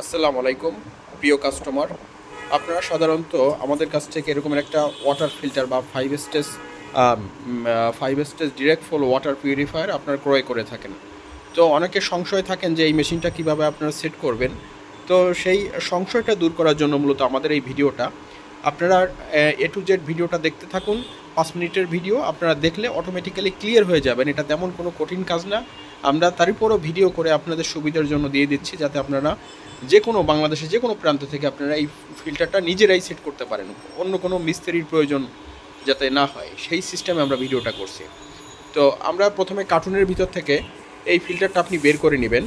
আসসালামু আলাইকুম প্রিয় কাস্টমার। আপনারা সাধারণত আমাদের কাছ থেকে এরকম একটা ওয়াটার ফিল্টার বা 5 stage direct flow water purifier আপনারা ক্রয় করে থাকেন। তো অনেকে সংশয় থাকেন যে এই মেশিনটা কিভাবে আপনারা সেট করবেন। তো সেই সংশয়টা দূর করার জন্য মূলত আমাদের এই ভিডিওটা। আপনারা এ টু জেড ভিডিওটা দেখতে থাকুন। 5 মিনিটের ভিডিও, আপনারা দেখলে অটোমেটিক্যালি ক্লিয়ার হয়ে যাবেন। এটা তেমন কোনো কঠিন কাজ না। আমরা তার উপরও ভিডিও করে আপনাদের সুবিধার জন্য দিয়ে দিচ্ছি, যাতে আপনারা যে কোনো বাংলাদেশের যে কোনো প্রান্ত থেকে আপনারা এই ফিল্টারটা নিজেরাই সেট করতে পারেন, অন্য কোনো মিস্ত্রির প্রয়োজন যাতে না হয় সেই সিস্টেমে আমরা ভিডিওটা করছি। তো আমরা প্রথমে কার্টুনের ভিতর থেকে এই ফিল্টারটা আপনি বের করে নেবেন,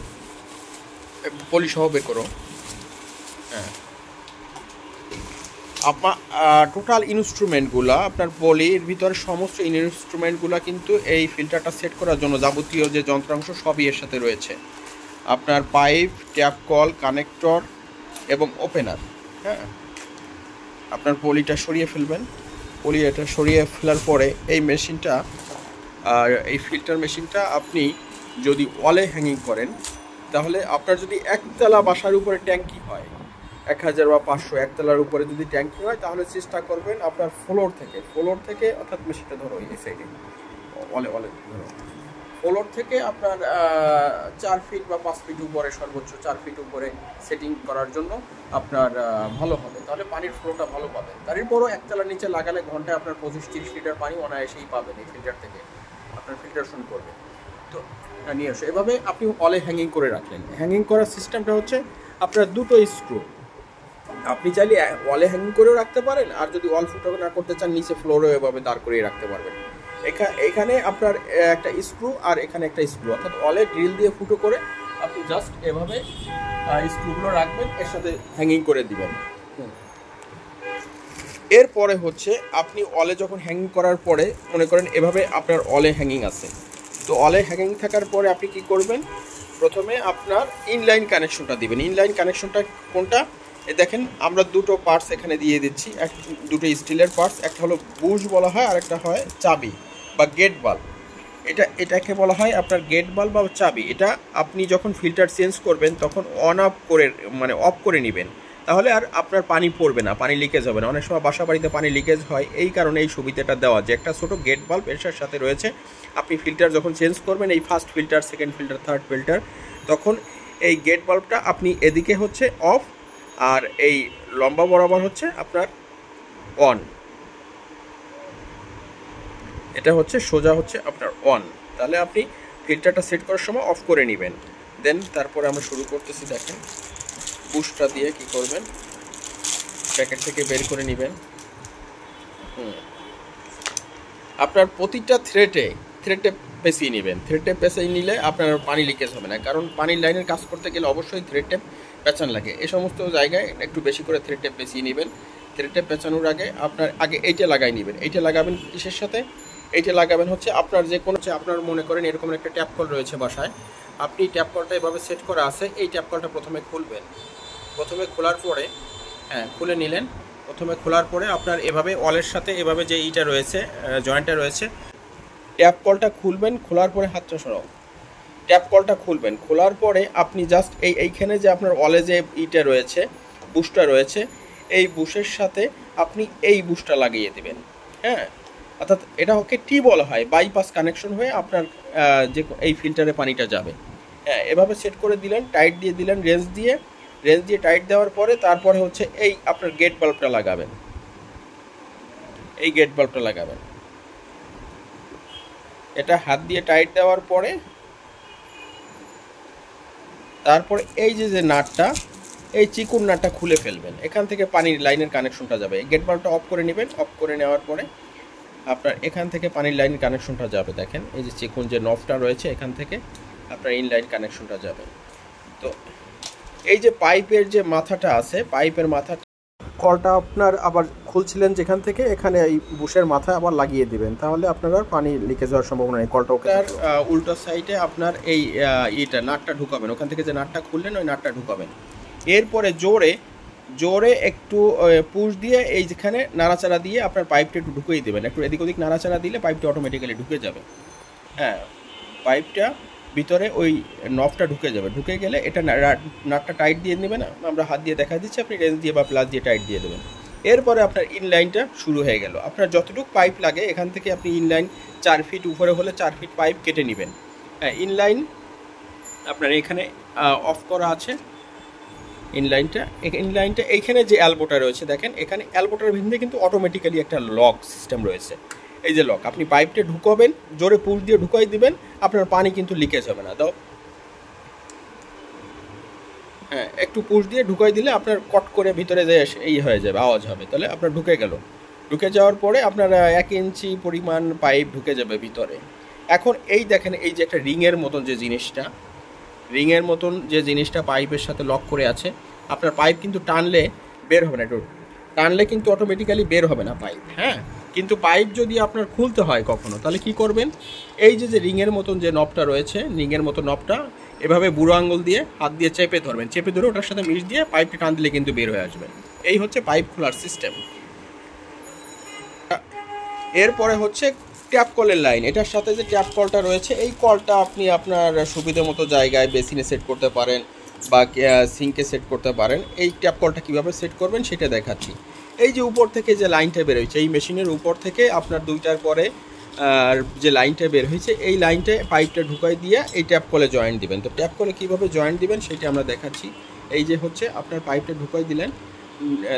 পলি সহ বের করো। হ্যাঁ, আপনার টোটাল ইনস্ট্রুমেন্টগুলো, আপনার পলির ভিতরে সমস্ত ইনস্ট্রুমেন্টগুলো কিন্তু এই ফিল্টারটা সেট করার জন্য যাবতীয় যে যন্ত্রাংশ সবই এর সাথে রয়েছে। আপনার পাইপ, ট্যাপ কল, কানেক্টর এবং ওপেনার। হ্যাঁ, আপনার পলিটা সরিয়ে ফেলবেন। এটা সরিয়ে ফেলার পরে এই মেশিনটা, আর এই ফিল্টার মেশিনটা আপনি যদি ওয়ালে হ্যাঙ্গিং করেন, তাহলে আপনার যদি একতলা বাসার উপরে ট্যাঙ্কি হয়, 1000 বা 500 একতলার উপরে যদি ট্যাঙ্কি হয়, তাহলে চেষ্টা করবেন আপনার ফ্লোর থেকে অর্থাৎ মেশিনটা ধরো এই সাইডে ওয়ালে ধরো, ফ্লোর থেকে আপনার 4 ফিট বা 5 ফিট উপরে, সর্বোচ্চ 4 ফিট উপরে সেটিং করার জন্য আপনার ভালো হবে। তাহলে পানির ফ্লোটা ভালো পাবেন। তারপরও একতলার নিচে লাগালে ঘন্টায় আপনার 25-30 লিটার পানি অনায়াসেই পাবেন এই ফিল্টার থেকে। আপনার ফিল্টারেশন করবে তো নিয়ে আসো। এভাবে আপনি ওয়ালে হ্যাঙ্গিং করে রাখলেন। হ্যাঙ্গিং করার সিস্টেমটা হচ্ছে আপনার দুটো স্ক্রু। আপনি চাইলে ওয়ালে হ্যাঙ্গিং করেও রাখতে পারেন, আর যদি ওয়াল ফুটো না করতে চান, নিচে ফ্লোরেও এভাবে দাঁড় করিয়ে রাখতে পারবেন। এখানে আপনার একটা স্ক্রু আর এখানে একটা স্ক্রু, অর্থাৎ ওয়ালে ড্রিল দিয়ে ফুটো করে আপনি জাস্ট এভাবে স্ক্রুগুলো রাখবেন, এর সাথে হ্যাঙ্গিং করে দিবেন। এরপরে হচ্ছে আপনি ওয়ালে যখন হ্যাঙ্গিং করার পরে মনে করেন এভাবে আপনার ওয়ালে হ্যাঙ্গিং আছে, তো ওয়ালে হ্যাঙ্গিং থাকার পরে আপনি কি করবেন, প্রথমে আপনার ইনলাইন কানেকশনটা দিবেন। ইনলাইন কানেকশনটা কোনটা? দেখেন আমরা দুটো পার্টস এখানে দিয়ে দিচ্ছি, দুটো স্টিলের পার্টস। একটা হলো বুশ বলা হয়, আর একটা হয় চাবি বা গেট বাল্ব। এটাকে বলা হয় আপনার গেট বাল্ব বা চাবি। এটা আপনি যখন ফিল্টার চেঞ্জ করবেন তখন অন অফ করে, মানে অফ করে নেবেন, তাহলে আর আপনার পানি পড়বে না, পানি লিকেজ হবে না। অনেক সময় বাসা বাড়িতে পানি লিকেজ হয়, এই কারণে এই সুবিধাটা দেওয়া যে একটা ছোটো গেট বাল্ব এর সাথে রয়েছে। আপনি ফিল্টার যখন চেঞ্জ করবেন, এই first filter, second filter, third filter, তখন এই গেট বাল্বটা আপনি এদিকে হচ্ছে অফ, আর এই লম্বা বরাবর হচ্ছে আপনার অন। এটা হচ্ছে সোজা হচ্ছে আপনার অন। তাহলে আপনি ফিল্টারটা সেট করার সময় অফ করে নেবেন। দেন তারপরে আমরা শুরু করতেছি। দেখেন পুশটা দিয়ে কি করবেন, প্যাকেট থেকে বের করে নেবেন। আপনার প্রতিটা থ্রেডে পেঁচিয়ে নেবেন। থ্রেড টেপ পেঁচিয়ে নিলে আপনার পানি লিকেজ হবে না, কারণ পানির লাইনের কাজ করতে গেলে অবশ্যই থ্রেড টেপ পেঁচান লাগে। এই সমস্ত জায়গায় একটু বেশি করে থ্রেড টেপ পেঁচিয়ে নেবেন। থ্রেড টেপ পেঁচানোর আগে আপনার এইটা লাগাই নেবেন। এইটা লাগাবেন কিসের সাথে? এইটা লাগাবেন হচ্ছে আপনার যে কোনো, আপনার মনে করেন এরকম একটা ট্যাপ কল রয়েছে বাসায়, আপনি ট্যাপ কলটা এভাবে সেট করা আছে, এই ট্যাপ কলটা প্রথমে খুলবেন। প্রথমে খোলার পরে, হ্যাঁ খুলে নিলেন। প্রথমে খোলার পরে আপনার এভাবে ওয়ালের সাথে এভাবে যে ইটা রয়েছে, জয়েন্টটা রয়েছে, ট্যাপ কলটা খুলবেন। খোলার পরে হাতটা সরাও, ট্যাপ কলটা খুলবেন। খোলার পরে আপনি জাস্ট এইখানে যে আপনার ওয়ালে যে ইটা রয়েছে, বুশটা রয়েছে, এই বুশের সাথে আপনি এই বুশটা লাগিয়ে দেবেন। হ্যাঁ, অর্থাৎ এটা ওকে টি বলা হয়, বাইপাস কানেকশন হয়ে আপনার যে এই ফিল্টারে পানিটা যাবে। হ্যাঁ, এভাবে সেট করে দিলেন, টাইট দিয়ে দিলেন, রেঞ্জ দিয়ে টাইট দেওয়ার পরে তারপরে হচ্ছে এই আপনার গেট বাল্বটা লাগাবেন। এই গেট বাল্বটা লাগাবেন। এটা হাত দিয়ে টাইট দেওয়ার পরে তারপরে এই যে নাটটা, এই চিকুন নাটটা খুলে ফেলবেন। এখান থেকে পানির লাইনের কানেকশনটা যাবে। গেট বাল্বটা অফ করে নেবেন। অফ করে নেওয়ার পরে আপনার এখান থেকে পানির লাইনের কানেকশনটা যাবে। দেখেন এই যে চিকুন যে নবটা রয়েছে, এখান থেকে আপনার ইন লাইন কানেকশনটা যাবে। তো এই যে পাইপের যে মাথাটা আছে, পাইপের মাথাটা কলটা আপনার আবার খুলছিলেন যেখান থেকে, এখানে এই বুশের মাথা আবার লাগিয়ে দিবেন, তাহলে আপনার আর পানি লিকেজ হওয়ার সম্ভাবনা নেই। কলটা উল্টো সাইডে আপনার এই নাটটা ঢুকাবেন। ওখান থেকে যে নাটটা খুললেন ওই নাটটা ঢুকাবেন। এরপরে জোরে একটু পুশ দিয়ে এই যেখানে নাড়াচাড়া দিয়ে আপনার পাইপটা একটু ঢুকিয়ে দেবেন। একটু এদিক ওদিক নাড়াচাড়া দিলে পাইপটা অটোমেটিক্যালি ঢুকে যাবে। হ্যাঁ, পাইপটা ভিতরে ওই নবটা ঢুকে যাবে, ঢুকে গেলে এটা নাটটা টাইট দিয়ে নেবেন, আমরা হাত দিয়ে দেখা দিচ্ছি, আপনি রেঞ্জ দিয়ে বা প্লাস দিয়ে টাইট দিয়ে দেবেন। এরপরে আপনার ইনলাইনটা শুরু হয়ে গেল। আপনার যতটুকু পাইপ লাগে এখান থেকে আপনি ইনলাইন 4 ফিট উপরে হলে 4 ফিট পাইপ কেটে নেবেন। হ্যাঁ, ইনলাইন আপনার এখানে অফ করা আছে। ইনলাইনটা এইখানে যে অ্যালবোটা রয়েছে দেখেন, এখানে অ্যালবোটার ভিতরে কিন্তু অটোমেটিক্যালি একটা লক সিস্টেম রয়েছে। এই যে লক, আপনি পাইপটা ঢুকাবেন, জোরে পুশ দিয়ে ঢুকাই দিবেন, আপনার পানি কিন্তু লিকেজ হবে না। দাও, হ্যাঁ, একটু পুশ দিয়ে ঢুকাই দিলে আপনার কট করে ভিতরে যে এই হয়ে যাবে, আওয়াজ হবে, তাহলে আপনার ঢুকে গেল। ঢুকে যাওয়ার পরে আপনার 1 ইঞ্চি পরিমাণ পাইপ ঢুকে যাবে ভিতরে। এখন এই দেখেন, এই যে একটা রিংয়ের মতন যে জিনিসটা পাইপের সাথে লক করে আছে, আপনার পাইপ কিন্তু টানলে বের হবে না, একটু টানলে কিন্তু অটোমেটিক্যালি বের হবে না পাইপ। হ্যাঁ, কিন্তু পাইপ যদি আপনার খুলতে হয় কখনো, তাহলে কি করবেন, এই যে রিংয়ের মতন যে নবটা রয়েছে, রিংয়ের মতো নবটা এভাবে বুড়ো আঙুল দিয়ে হাত দিয়ে চেপে ধরবেন, চেপে ধরে ওটার সাথে মিশ দিয়ে পাইপটা টান দিলে কিন্তু বের হয়ে আসবে। এই হচ্ছে পাইপ খোলার সিস্টেম। এরপরে হচ্ছে ট্যাপ কলের লাইন। এটার সাথে যে ট্যাপ কলটা রয়েছে, এই কলটা আপনি আপনার সুবিধা মতো জায়গায় বেসিনে সেট করতে পারেন বা সিঙ্কে সেট করতে পারেন। এই ট্যাপ কলটা কীভাবে সেট করবেন সেটা দেখাচ্ছি। এই যে উপর থেকে যে লাইনটা বের হয়েছে, এই মেশিনের উপর থেকে আপনার 2টার পরে যে লাইনটা বের হয়েছে, এই লাইনটায় পাইপটা ঢুকাই দিয়ে এই ট্যাপ কলে জয়েন্ট দিবেন। তো ট্যাপ কলে কীভাবে জয়েন্ট দিবেন সেটা আমরা দেখাচ্ছি। এই যে হচ্ছে আপনার পাইপটা ঢুকাই দিলেন,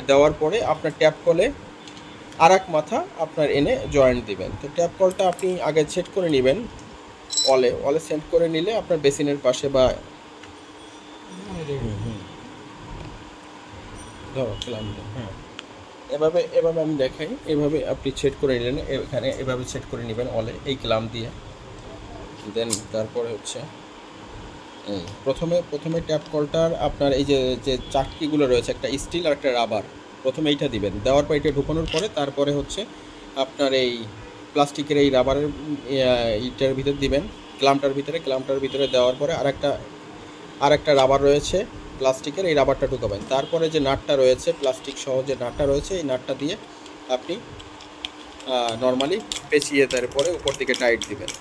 দেওয়ার পরে আপনার ট্যাপ কলে আরেক মাথা আপনার এনে জয়েন্ট দিবেন। তো ট্যাপ কলটা আপনি আগে সেট করে নেবেন, ওয়ালে সেট করে নিলে আপনার বেসিনের পাশে বা ধরো হ্যাঁ, এভাবে আমি দেখাই, এভাবে আপনি সেট করে নিলেন, এখানে এভাবে সেট করে নেবেন ওয়ালে এই ক্লাম দিয়ে। দেন তারপরে হচ্ছে এই প্রথমে ট্যাপ কলটার আপনার এই যে চাকতিগুলো রয়েছে, একটা স্টিল আর একটা রাবার, প্রথমে এইটা দিবেন। দেওয়ার পর এটা ঢুকানোর পরে তারপরে হচ্ছে আপনার এই প্লাস্টিকের এই রাবারের ইটার ভিতর দিবেন, ক্লামটার ভিতরে দেওয়ার পরে আরেকটা রাবার রয়েছে প্লাস্টিকের, এই রাবারটা ঢুকাবেন। তারপরে যে নাটটা রয়েছে প্লাস্টিক সহ যে নাটটা রয়েছে, এই নাটটা দিয়ে আপনি নর্মালি পেঁচিয়ে তারপরে উপর দিকে টাইট দিবেন।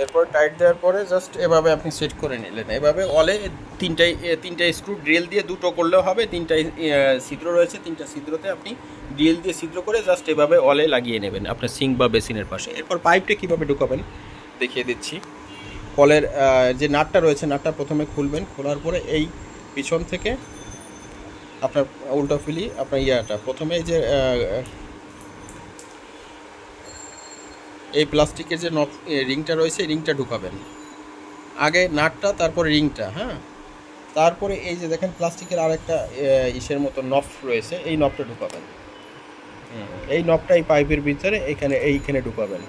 এরপর টাইট দেওয়ার পরে জাস্ট এভাবে আপনি সেট করে নিলেন। এভাবে ওয়ালে তিনটাই স্ক্রু ড্রিল দিয়ে, দুটো করলেও হবে, তিনটাই ছিদ্র রয়েছে, 3টা ছিদ্রতে আপনি ড্রিল দিয়ে ছিদ্র করে জাস্ট এভাবে ওয়ালে লাগিয়ে নেবেন আপনার সিঙ্ক বা বেসিনের পাশে। এরপর পাইপটা কীভাবে ঢুকাবেন দেখিয়ে দিচ্ছি। কলের যে নাটটা রয়েছে, নাটটা প্রথমে খুলবেন, খোলার পরে এই পিছন থেকে আপনার উল্টো ফিলি আপনার প্রথমে এই যে এই প্লাস্টিকের যে রিংটা রয়েছে, এই রিংটা ঢুকাবেন আগে, নাটটা তারপরে রিংটা। হ্যাঁ, তারপরে এই যে দেখেন প্লাস্টিকের আরেকটা ইসের মতো নব রয়েছে, এই নবটা ঢুকাবেন। এই নবটা এই পাইপের ভিতরে এইখানে ঢুকাবেন।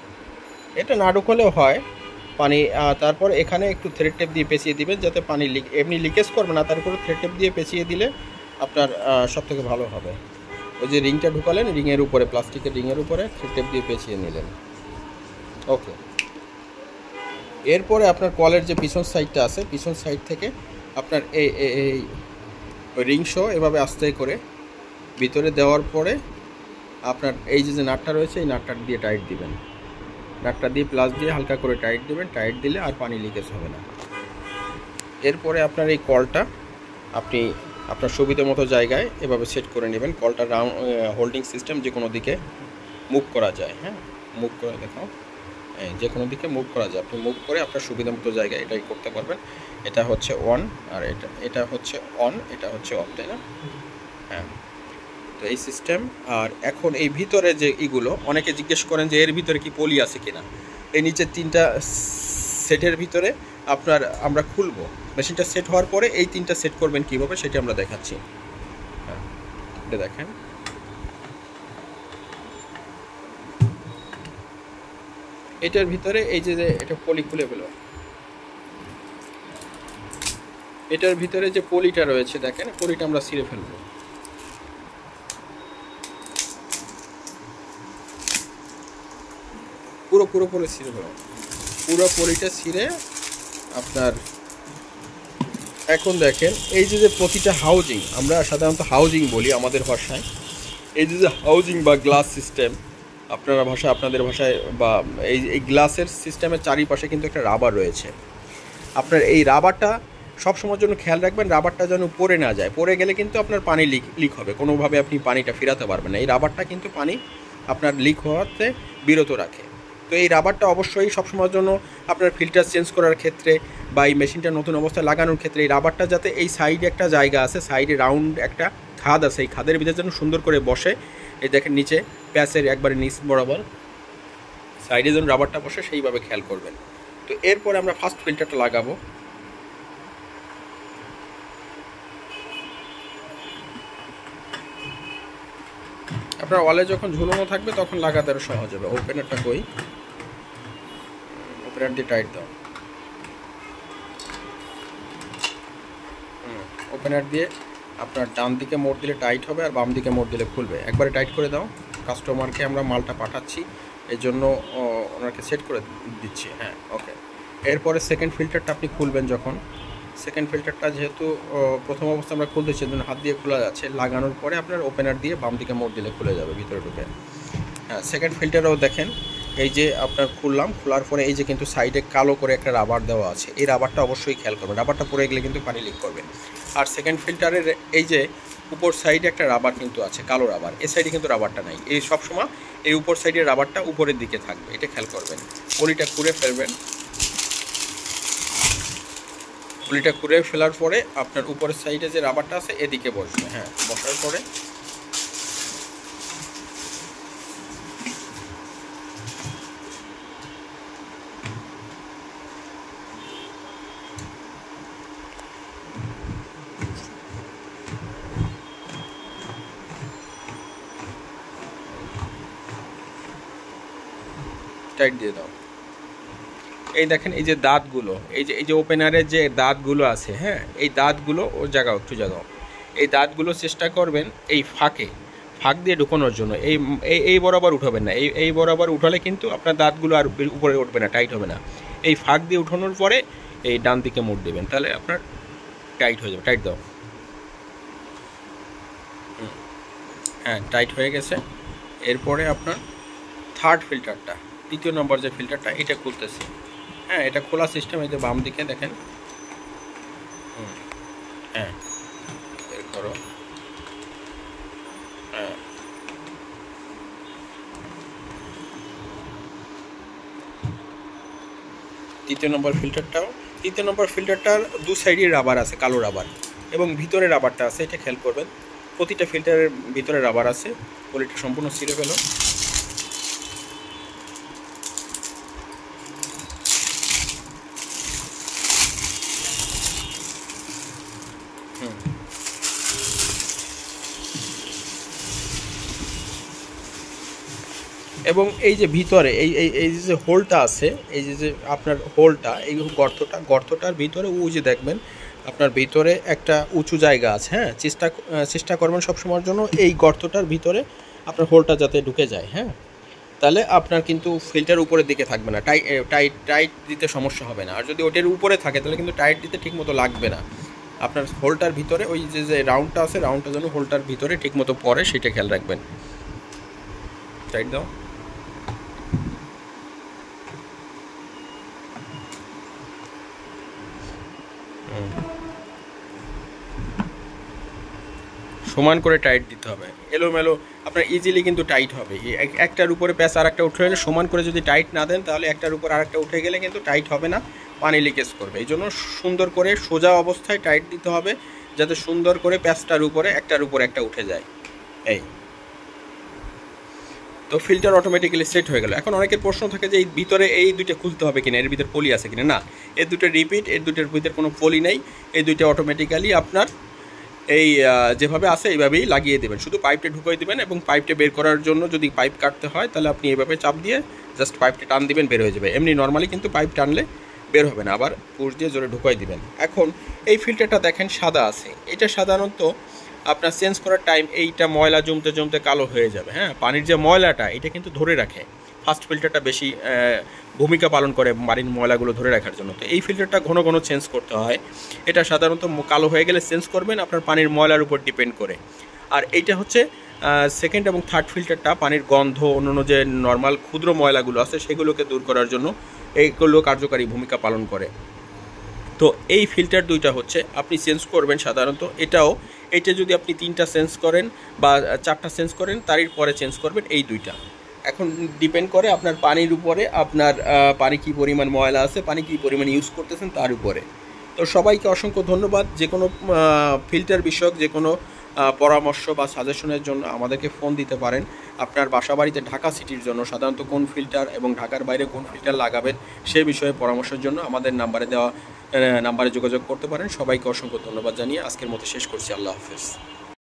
এটা না ঢুকালেও হয় পানি। তারপর এখানে একটু থ্রেড টেপ দিয়ে পেঁচিয়ে দিবেন, যাতে পানি এমনি লিকেজ করবে না, তারপরে থ্রেড টেপ দিয়ে পেঁচিয়ে দিলে আপনার সবথেকে ভালো হবে। ওই যে রিংটা ঢুকালেন, রিংয়ের উপরে, প্লাস্টিকের রিংয়ের উপরে থ্রেড টেপ দিয়ে পেঁচিয়ে নিলেন। ওকে, এরপরে আপনার কলের যে পিছন সাইডটা আছে, পিছন সাইড থেকে আপনার এই রিং শো এভাবে আস্তে করে ভিতরে দেওয়ার পরে আপনার এই যে নাটটা রয়েছে, এই নাটটা দিয়ে টাইট দিবেন, নাটটা দিয়ে প্লাস দিয়ে হালকা করে টাইট দিবেন। টাইট দিলে আর পানি লিকেজ হবে না। এরপরে আপনার এই কলটা আপনি আপনার সুবিধা মতো জায়গায় এভাবে সেট করে নেবেন। কলটা রাউন্ড হোল্ডিং সিস্টেম, যে কোনো দিকে মুভ করা যায়। হ্যাঁ, মুভ করে দেখাও, যে কোনো দিকে মুভ করা যায়। আপনি মুভ করে আপনার সুবিধা মতো জায়গায় এটাই করতে পারবেন। এটা হচ্ছে অন, আর এটা হচ্ছে অন, এটা হচ্ছে অফ, তাই না? হ্যাঁ, তো এই সিস্টেম। আর এখন এই ভিতরে যে এগুলো অনেকে জিজ্ঞেস করেন যে এর ভিতরে কি পলি আছে কিনা। এই নিচের 3টা সেটের ভিতরে আমরা খুলবো। মেশিনটা সেট হওয়ার পরে এই 3টা সেট করবেন কীভাবে সেটা আমরা দেখাচ্ছি। হ্যাঁ, এটা দেখেন, এটার ভিতরে এই যে এটা পলি খুলে ফেলো, এটার ভিতরে যে পলিটা রয়েছে দেখেন, পলিটা আমরা ছিঁড়ে ফেলবো। পুরোপুরি ছিঁড়ে ফেলো, পুরোপুরিটা ছিঁড়ে আপনার। এখন দেখেন এই যে প্রতিটা হাউজিং, আমরা সাধারণত হাউজিং বলি আমাদের ভাষায়, এই যে হাউজিং বা গ্লাস সিস্টেম আপনাদের ভাষায়, বা এই গ্লাসের সিস্টেমের চারিপাশে কিন্তু একটা রাবার রয়েছে। আপনার এই রাবারটা সবসময়ের জন্য খেয়াল রাখবেন, রাবারটা যেন পড়ে না যায়। পড়ে গেলে কিন্তু আপনার পানি লিক হবে, কোনোভাবে আপনি পানিটা ফেরাতে পারবেন না। এই রাবারটা কিন্তু পানি আপনার লিক হওয়াতে বিরত রাখে। তো এই রাবারটা অবশ্যই সবসময়ের জন্য আপনার ফিল্টার চেঞ্জ করার ক্ষেত্রে বা এই মেশিনটা নতুন অবস্থায় লাগানোর ক্ষেত্রে এই রাবারটা যাতে এই সাইডে একটা জায়গা আছে, সাইডে রাউন্ড একটা খাদ আছে, এই খাদের ভিতরে যেন সুন্দর করে বসে। এই দেখেন নিচে প্যাচের একবারে নিচ বরাবর সাইডে যেন রাবারটা বসে, সেইভাবে খেয়াল করবেন। তো এরপরে আমরা ফার্স্ট ফিল্টারটা লাগাবো। আপনার ওয়ালে যখন ঝুলানো থাকবে তখন লাগাতে আরও সহজ হবে। ওপেনারটা কই, ওপেনার দিয়ে টাইট দাও। ওপেনার দিয়ে আপনার ডান দিকে মোড় দিলে টাইট হবে, আর বাম দিকে মোড় দিলে খুলবে। একবারে টাইট করে দাও। কাস্টমারকে আমরা মালটা পাঠাচ্ছি, এই জন্য ওনাকে সেট করে দিচ্ছি। হ্যাঁ, ওকে। এরপরে সেকেন্ড ফিল্টারটা আপনি খুলবেন যখন, সেকেন্ড ফিল্টারটা যেহেতু প্রথম অবস্থা আমরা খুলতেছি, সেজন্য হাত দিয়ে খোলা যাচ্ছে। লাগানোর পরে আপনার ওপেনার দিয়ে বাম দিকে মোড় দিলে খুলে যাবে ভিতরে ঢুকে। হ্যাঁ, সেকেন্ড ফিল্টারও দেখেন এই যে আপনার খুললাম, খোলার পরে এই যে কিন্তু সাইডে কালো করে একটা রাবার দেওয়া আছে। এই রাবারটা অবশ্যই খেয়াল করবেন, রাবারটা পড়ে গেলে কিন্তু পানি লিক করবে। আর সেকেন্ড ফিল্টারের এই যে উপর সাইডে একটা রাবার কিন্তু আছে, কালো রাবার, এই সাইডে কিন্তু রাবারটা নাই। এই সবসময় এই উপর সাইডের রাবারটা উপরের দিকে থাকবে, এটা খেয়াল করবেন। পলিটা খুঁড়ে ফেলবেন। পলিটা খুঁড়ে ফেলার পরে আপনার উপরের সাইডে যে রাবারটা আছে এদিকে বসবে। হ্যাঁ, বসার পরে টাইট দিয়ে দাও। এই দেখেন এই যে দাঁতগুলো, এই যে ওপেনারের যে দাঁতগুলো আছে, হ্যাঁ, এই দাঁতগুলো ওর জায়গাও একটু জায়গাও, এই দাঁতগুলো চেষ্টা করবেন এই ফাঁক দিয়ে ঢুকানোর জন্য। এই বরাবর উঠাবেন না, এই বরাবর উঠালে কিন্তু আপনার দাঁতগুলো আর উপরে উঠবে না, টাইট হবে না। এই ফাঁক দিয়ে উঠানোর পরে এই ডান দিকে মোড় দেবেন, তাহলে আপনার টাইট হয়ে যাবে। টাইট দাও। হ্যাঁ, টাইট হয়ে গেছে। এরপরে আপনার থার্ড ফিল্টারটা, তৃতীয় নম্বর যে ফিল্টারটা, এটা খুলতেছি। হ্যাঁ, এটা খোলা সিস্টেম। এই যে বাম দিকে দেখেন। হ্যাঁ, বের করো। হ্যাঁ, তৃতীয় নম্বর ফিল্টারটার দু সাইডে রাবার আছে, কালো রাবার, এবং ভিতরে রাবারটা আছে, এটা খেয়াল করবেন। প্রতিটা ফিল্টারের ভিতরে রাবার আছে। পলিটা সম্পূর্ণ ছিঁড়ে ফেলো। এবং এই যে ভিতরে এই যে হোলটা আছে, এই যে আপনার হোলটা, এই গর্তটার ভিতরে ওই যে দেখবেন আপনার ভিতরে একটা উঁচু জায়গা আছে। হ্যাঁ, চেষ্টা করবেন সবসময়ের জন্য এই গর্তটার ভিতরে আপনার হোলটা যাতে ঢুকে যায়। হ্যাঁ, তাহলে আপনার কিন্তু ফিল্টার উপরের দিকে থাকবে না, টাইট দিতে সমস্যা হবে না। আর যদি ওটার উপরে থাকে তাহলে কিন্তু টাইট দিতে ঠিক মতো লাগবে না। আপনার হোলটার ভিতরে ওই যে রাউন্ডটা আছে, রাউন্ডটা যেন হোলটার ভিতরে ঠিক মতো পড়ে, সেটা খেয়াল রাখবেন। টাইট দাও। সমান করে টাইট দিতে হবে। এলোমেলো আপনার ইজিলি কিন্তু টাইট হবে। একটার উপরে প্যাচ আর একটা উঠে গেলে, সমান করে যদি টাইট না দেন তাহলে একটার উপর আর একটা উঠে গেলে কিন্তু টাইট হবে না, পানি লিকেজ করবে। এই জন্য সুন্দর করে সোজা অবস্থায় টাইট দিতে হবে, যাতে সুন্দর করে প্যাচটার উপরে একটার উপর একটা উঠে যায়। এই তো ফিল্টার অটোমেটিক্যালি সেট হয়ে গেল। এখন অনেকের প্রশ্ন থাকে যে এই ভিতরে এই দুইটা খুলতে হবে কিনা, এর ভিতরে পলি আছে কিনা। না, এর দুটো রিপিট, এর দুটোর ভিতরে কোনো পলি নেই। এই দুইটা অটোমেটিক্যালি আপনার এই যেভাবে আছে এইভাবেই লাগিয়ে দেবেন। শুধু পাইপটা ঢুকিয়ে দেবেন, এবং পাইপটা বের করার জন্য যদি পাইপ কাটতে হয় তাহলে আপনি এইভাবে চাপ দিয়ে জাস্ট পাইপটা টান দিবেন, বের হয়ে যাবে। এমনি নর্মালি কিন্তু পাইপ টানলে বের হবে না, আবার পুশ দিয়ে জোরে ঢুকিয়ে দিবেন। এখন এই ফিল্টারটা দেখেন সাদা আছে, এটা সাধারণত আপনার চেঞ্জ করার টাইম এইটা ময়লা জমতে জমতে কালো হয়ে যাবে। হ্যাঁ, পানির যে ময়লাটা এটা কিন্তু ধরে রাখে, ফার্স্ট ফিল্টারটা বেশি ভূমিকা পালন করে বাড়ির ময়লাগুলো ধরে রাখার জন্য। তো এই ফিল্টারটা ঘন ঘন চেঞ্জ করতে হয়। এটা সাধারণত কালো হয়ে গেলে চেঞ্জ করবেন আপনার পানির ময়লার উপর ডিপেন্ড করে। আর এইটা হচ্ছে সেকেন্ড এবং থার্ড ফিল্টারটা পানির গন্ধ, অন্যান্য যে নর্মাল ক্ষুদ্র ময়লাগুলো আছে সেগুলোকে দূর করার জন্য এইগুলো কার্যকারী ভূমিকা পালন করে। তো এই ফিল্টার দুইটা হচ্ছে আপনি চেঞ্জ করবেন সাধারণত। এইটা যদি আপনি 3টা চেঞ্জ করেন বা 4টা চেঞ্জ করেন তারই পরে চেঞ্জ করবেন এই দুইটা। এখন ডিপেন্ড করে আপনার পানির উপরে, আপনার পানি কী পরিমাণ ময়লা আছে, পানি কী পরিমাণ ইউজ করতেছেন তার উপরে। তো সবাইকে অসংখ্য ধন্যবাদ। যে কোনো ফিল্টার বিষয়ক যে কোনো পরামর্শ বা সাজেশনের জন্য আমাদেরকে ফোন দিতে পারেন। আপনার বাসা বাড়িতে ঢাকা সিটির জন্য সাধারণত কোন ফিল্টার এবং ঢাকার বাইরে কোন ফিল্টার লাগাবেন সে বিষয়ে পরামর্শের জন্য আমাদের নাম্বারে যোগাযোগ করতে পারেন। সবাইকে অসংখ্য ধন্যবাদ জানিয়ে আজকের মতো শেষ করছি। আল্লাহ হাফেজ।